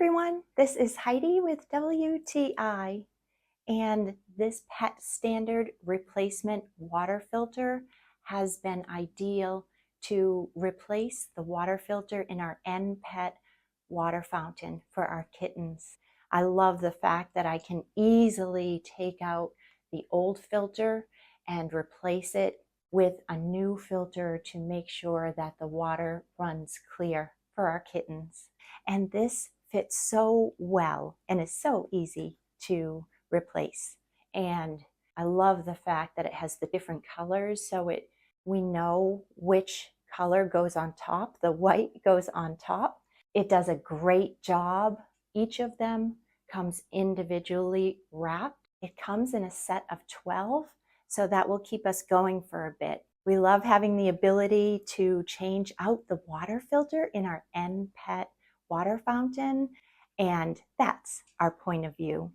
everyone, this is Heidi with WTI, and this PetStandard replacement water filter has been ideal to replace the water filter in our NPET water fountain for our kittens. I love the fact that I can easily take out the old filter and replace it with a new filter to make sure that the water runs clear for our kittens. And this fits so well and is so easy to replace. And I love the fact that it has the different colors, so we know which color goes on top. The white goes on top. It does a great job. Each of them comes individually wrapped. It comes in a set of 12, so that will keep us going for a bit. We love having the ability to change out the water filter in our NPET water fountain, and that's our point of view.